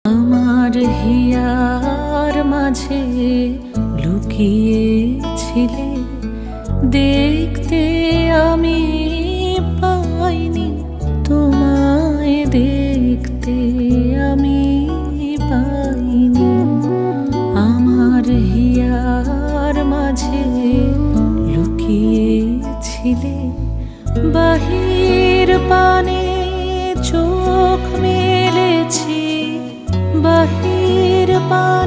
আমার হিয়ার মাঝে লুকিয়েছিলে, দেখতে আমি পাইনি তোমায়, দেখতে আমি পাইনি। আমার হিয়ার মাঝে লুকিয়েছিলে, বাহির পানে চোখ মেলেছি, বাহির পানে